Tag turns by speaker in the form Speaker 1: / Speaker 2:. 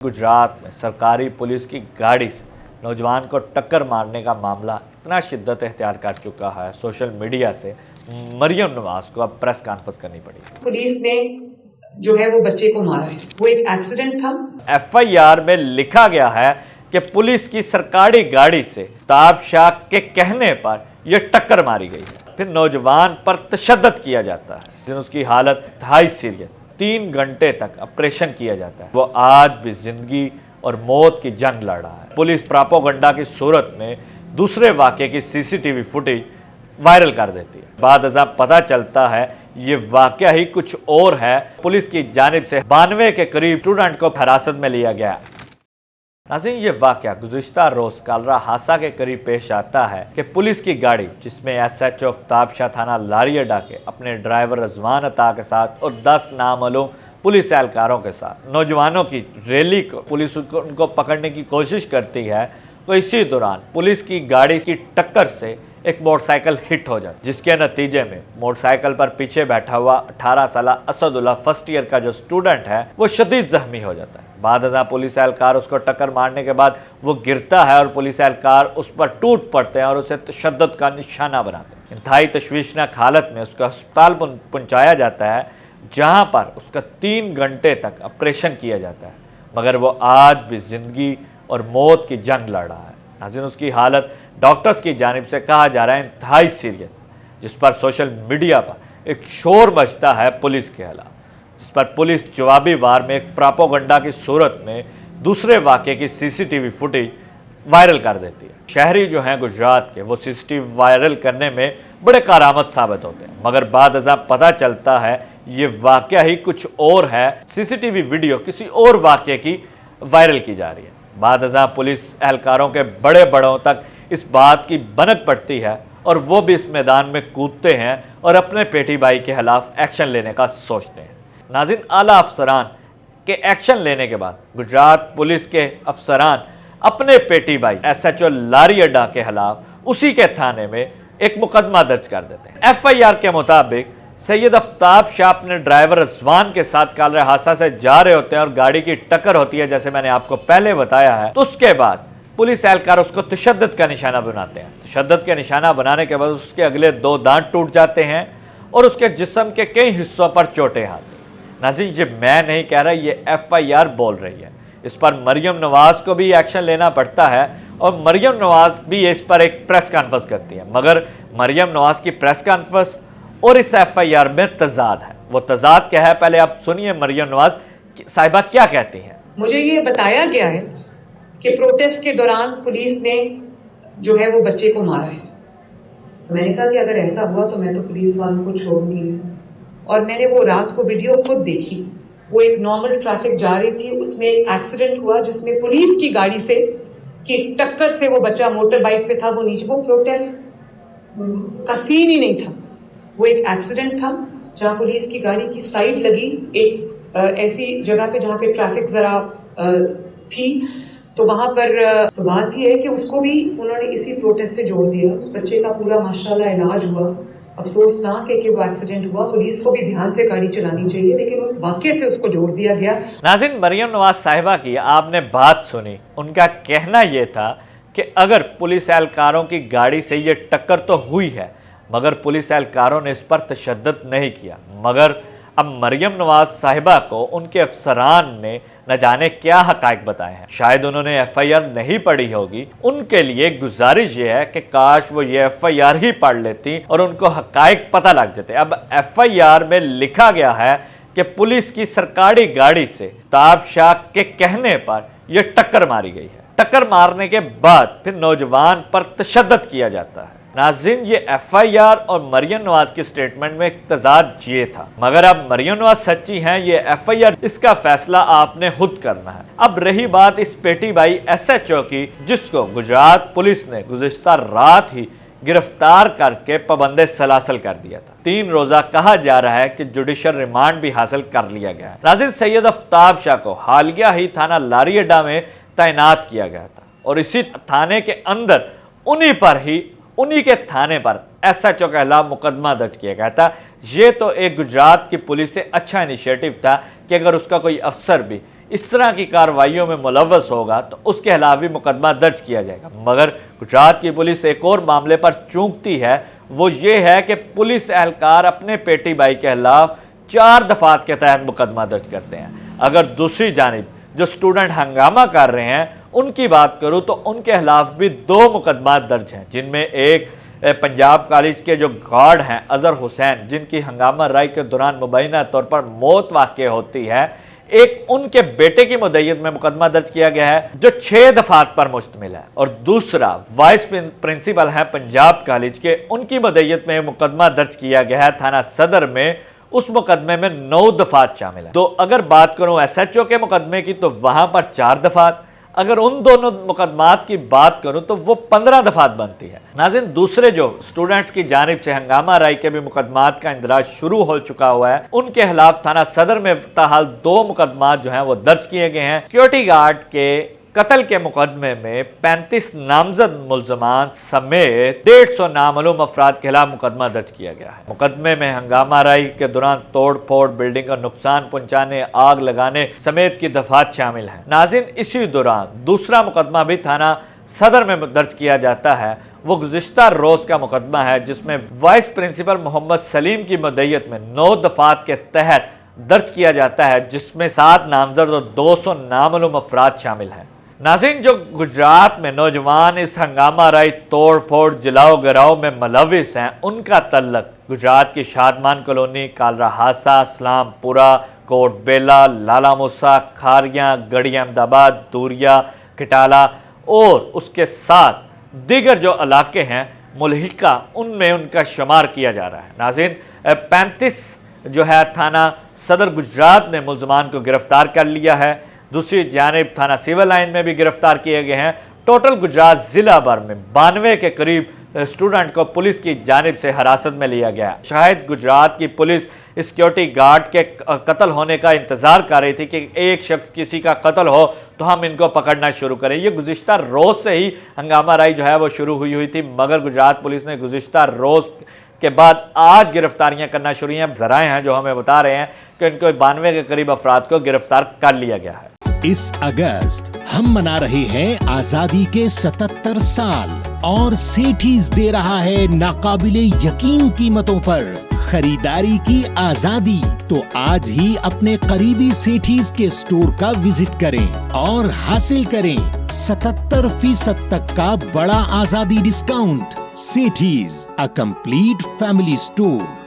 Speaker 1: गुजरात में सरकारी पुलिस की गाड़ी से नौजवान को टक्कर मारने का मामला इतना शिद्दत इख्तियार कर चुका है, सोशल मीडिया से मरियम नवाज को अब प्रेस कॉन्फ्रेंस करनी पड़ी।
Speaker 2: पुलिस ने जो है वो बच्चे को मारा है, वो एक एक्सीडेंट था।
Speaker 1: FIR में लिखा गया है कि पुलिस की सरकारी गाड़ी से ताब शाह के कहने पर यह टक्कर मारी गई है। फिर नौजवान पर तशद्दुद किया जाता है, लेकिन उसकी हालत इंतहाई सीरियस। 3 घंटे तक ऑपरेशन किया जाता है। वो आज भी जिंदगी और मौत की जंग लड़ रहा है। पुलिस प्रोपेगेंडा की सूरत में दूसरे वाक़े की CCTV फुटेज वायरल कर देती है। बाद अज़ां पता चलता है ये वाक़या ही कुछ और है। पुलिस की जानिब से 92 के करीब स्टूडेंट को हिरासत में लिया गया। नाज़रीन, ये वाक़या गुज़िश्ता रोज़ कालरा हादसा के करीब पेश आता है कि पुलिस की गाड़ी जिसमें SHO आफ्ताब शाह थाना लारी अड्डा के अपने ड्राइवर रज़वान अता के साथ और 10 नामालूम पुलिस एहलकारों के साथ नौजवानों की रैली को पुलिस उनको पकड़ने की कोशिश करती है, तो इसी दौरान पुलिस की गाड़ी की टक्कर से एक मोटरसाइकिल हिट हो जाती है, जिसके नतीजे में मोटरसाइकिल पर पीछे बैठा हुआ 18 साल असदुल्ला फर्स्ट ईयर का जो स्टूडेंट है वो शदीद जख्मी हो जाता है। बाद अज़ां पुलिस एहलकार उसको टक्कर मारने के बाद वो गिरता है और पुलिस एहलकार उस पर टूट पड़ते हैं और उसे तशद्दुद का निशाना बनाते हैं। इंतहाई तशवीशनाक हालत में उसको अस्पताल पहुँचाया जाता है, जहाँ पर उसका 3 घंटे तक ऑपरेशन किया जाता है, मगर वो आज भी ज़िंदगी और मौत की जंग लड़ रहा है। नाज़रीन, उसकी हालत डॉक्टर्स की जानिब से कहा जा रहा है इंतहाई सीरियस, जिस पर सोशल मीडिया पर एक शोर मचता है पुलिस के खिलाफ, जिस पर पुलिस जवाबी वार में एक प्रोपेगेंडा की सूरत में दूसरे वाक़े की CCTV फुटेज वायरल कर देती है। शहरी जो हैं गुजरात के, वो CCTV वायरल करने में बड़े कारामद साबित होते हैं, मगर बाद अज़ां पता चलता है ये वाक़या ही कुछ और है। CCTV वीडियो किसी और वाक़े की वायरल की जा रही है। बाद अज़ां पुलिस एहलकारों के बड़े बड़ों तक इस बात की भनक पड़ती है और वो भी इस मैदान में कूदते हैं और अपने पेटी भाई के खिलाफ एक्शन लेने का सोचते हैं। नाज़रीन, आला अफसरान के एक्शन लेने के बाद गुजरात पुलिस के अफसरान अपने पेटी भाई SHO लारी अड्डा के खिलाफ उसी के थाने में एक मुकदमा दर्ज कर देते हैं। FIR के मुताबिक सैयद आफ्ताब शाह अपने ड्राइवर रज़वान के साथ कालरा हादसा से जा रहे होते हैं और गाड़ी की टक्कर होती है, जैसे मैंने आपको पहले बताया है। तो उसके बाद पुलिस एहलकार उसको तशद्दुद का निशाना बनाते हैं। तशद्दुद के निशाना बनाने के बाद उसके अगले 2 दांत टूट जाते हैं और उसके जिस्म के कई हिस्सों पर चोटें आती हैं। नाज़रीन, ये मैं नहीं कह रहा, ये FIR बोल रही है। इस पर मरियम नवाज को भी एक्शन लेना पड़ता है और मरियम नवाज भी इस पर एक प्रेस कॉन्फ्रेंस करती है, मगर मरियम नवाज की प्रेस कॉन्फ्रेंस और इस FIR में तजाद है। वो तजाद क्या है, पहले आप सुनिए मरियम नवाज साहिबा क्या कहती हैं।
Speaker 2: मुझे ये बताया गया है कि प्रोटेस्ट के दौरान पुलिस ने जो है वो बच्चे को मारा है। तो मैंने कहा कि अगर ऐसा हुआ तो मैं तो पुलिस वालों को छोड़ूंगी नहीं। और मैंने वो रात को वीडियो खुद देखी। वो एक नॉर्मल ट्रैफिक जा रही थी, उसमें एक एक्सीडेंट हुआ जिसमें पुलिस की गाड़ी से की टक्कर से वो बच्चा मोटर बाइक पे था, वो नीचे, वो प्रोटेस्ट का सीन ही नहीं था, वो एक एक्सीडेंट था जहां पुलिस की गाड़ी की साइड लगी एक ऐसी जगह पे जहां पे ट्रैफिक जरा थी, तो वहां पर तो बात ये है कि उसको भी उन्होंने इसी प्रोटेस्ट से जोड़ दिया। उस बच्चे का पूरा माशाल्लाह इलाज हुआ। अफसोसनाक है कि वो एक्सीडेंट हुआ। पुलिस को भी ध्यान से गाड़ी चलानी चाहिए, लेकिन उस वाक़ये से उसको जोड़ दिया गया।
Speaker 1: नाज़रीन, मरियम नवाज साहिबा की आपने बात सुनी। उनका कहना यह था कि अगर पुलिस एहलकारों की गाड़ी से ये टक्कर तो हुई है, मगर पुलिस एहलकारों ने इस पर तशद्दुद नहीं किया। मगर अब मरियम नवाज साहिबा को उनके अफसरान ने न जाने क्या हक़ाइक़ बताए हैं। शायद उन्होंने FIR नहीं पढ़ी होगी। उनके लिए गुजारिश ये है कि काश वो ये FIR ही पढ़ लेती और उनको हक़ाइक़ पता लग जाते। अब FIR में लिखा गया है कि पुलिस की सरकारी गाड़ी से ताब शाह के कहने पर यह टक्कर मारी गई है। टक्कर मारने के बाद फिर नौजवान पर तशद्दुद किया जाता है। नाज़रीन, ये FIR और मरियम नवाज की स्टेटमेंट में एक तजाद ये था, मगर अब मरियम नवाज सच्ची हैं, ये FIR, इसका फैसला आपने खुद करना है। अब रही बात इस पेटी भाई SHO की, जिसको गुजरात पुलिस ने गुज़िश्ता रात ही गिरफ्तार करके पाबंदे सलासल कर दिया था। 3 रोज़ा कहा जा रहा है कि जुडिशल रिमांड भी हासिल कर लिया गया है। नाज़रीन, सैयद आफ्ताब शाह को हालिया ही थाना लारी अड्डा में तैनात किया गया था और इसी थाने के अंदर उन्हीं के थाने पर SHO के खिलाफ मुकदमा दर्ज किया गया था। ये तो एक गुजरात की पुलिस से अच्छा इनिशिएटिव था कि अगर उसका कोई अफसर भी اس طرح کی کارروائیوں میں ملوث ہوگا تو اس کے خلاف بھی مقدمہ درج کیا جائے گا۔ مگر گجرات کی پولیس ایک اور معاملے پر چونکتی ہے، وہ یہ ہے کہ پولیس اہلکار اپنے پیٹی بھائی کے خلاف 4 دفعات کے تحت مقدمہ درج کرتے ہیں۔ اگر دوسری جانب جو اسٹوڈنٹ ہنگامہ کر رہے ہیں ان کی بات کروں تو ان کے خلاف بھی 2 مقدمات درج ہیں، جن میں ایک پنجاب کالج کے جو گارڈ ہیں اظہر حسین، جن کی ہنگامہ رائی کے دوران مبینہ طور پر موت واقع ہوتی ہے، ایک ان کے بیٹے کی مدعیت میں مقدمہ درج کیا گیا ہے جو 6 دفعات پر مشتمل ہے، اور دوسرا وائس پرنسپل ہیں پنجاب کالج کے، ان کی مدعیت میں مقدمہ درج کیا گیا ہے تھانہ صدر میں۔ اس مقدمے میں 9 دفعات شامل ہیں۔ تو اگر بات کروں ایس ایچ او کے مقدمے کی تو وہاں پر 4 دفعات، اگر ان دونوں مقدمات کی بات کروں تو وہ 15 دفعات بنتی ہے۔ ناظرین، دوسرے جو سٹوڈنٹس کی جانب سے ہنگامہ رائی کے بھی مقدمات کا اندراج شروع ہو چکا ہوا ہے، ان کے خلاف تھانہ صدر میں تاحال 2 مقدمات جو ہیں وہ درج کیے گئے ہیں۔ سیکیورٹی گارڈ کے قتل کے مقدمے میں 35 نامزد ملزمان سمیت 150 نامعلوم افراد کے خلاف مقدمہ درج کیا گیا ہے۔ مقدمے میں ہنگامہ رائی کے دوران توڑ پھوڑ، بلڈنگ کا نقصان پہنچانے، آگ لگانے سمیت کی دفعات شامل ہیں۔ ناظرین، اسی دوران دوسرا مقدمہ بھی تھانہ صدر میں درج کیا جاتا ہے، وہ گزشتہ روز کا مقدمہ ہے جس میں وائس پرنسپل محمد سلیم کی مدعیت میں 9 دفعات کے تحت درج کیا جاتا ہے، جس میں 7 نامزد اور 200 نامعلوم افراد شامل ہیں۔ ناظرین، جو گجرات میں نوجوان اس ہنگامہ رائی توڑ پھوڑ جلاؤ گراؤ میں ملوث ہیں، ان کا تعلق گجرات کی شادمان کالونی، کالرا ہاسا، اسلام پورہ، کوٹ بیلا، لالا موسا، کھاریاں، گڑھی احمد آباد، دوریا، کٹالہ اور اس کے ساتھ دیگر جو علاقے ہیں ملحقہ، ان میں ان کا شمار کیا جا رہا ہے۔ ناظرین، 35 جو ہے تھانہ صدر گجرات نے ملزمان کو گرفتار کر لیا ہے، دوسری جانب تھانہ سیول لائن میں بھی گرفتار کیے گئے ہیں۔ ٹوٹل گجرات ضلع بھر میں 92 کے قریب اسٹوڈنٹ کو پولیس کی جانب سے حراست میں لیا گیا۔ شاید گجرات کی پولیس سیکیورٹی گارڈ کے قتل ہونے کا انتظار کر رہی تھی کہ ایک شخص کسی کا قتل ہو تو ہم ان کو پکڑنا شروع کریں۔ یہ گزشتہ روز سے ہی ہنگامہ رائی جو ہے وہ شروع ہوئی تھی، مگر گجرات پولیس نے گزشتہ روز کے بعد آج گرفتاریاں کرنا شروع ہیں۔ ذرائع ہیں جو ہمیں بتا رہے ہیں کہ ان کو 92 کے قریب افراد کو گرفتار کر لیا گیا ہے۔
Speaker 3: اس اگست ہم منا رہے ہیں آزادی کے 77 سال اور سیٹھیز دے رہا ہے ناقابل یقین قیمتوں پر خریداری کی آزادی۔ تو آج ہی اپنے قریبی سیٹھیز کے سٹور کا وزٹ کریں اور حاصل کریں 77% تک کا بڑا آزادی discount. سیٹھیز، a complete family store۔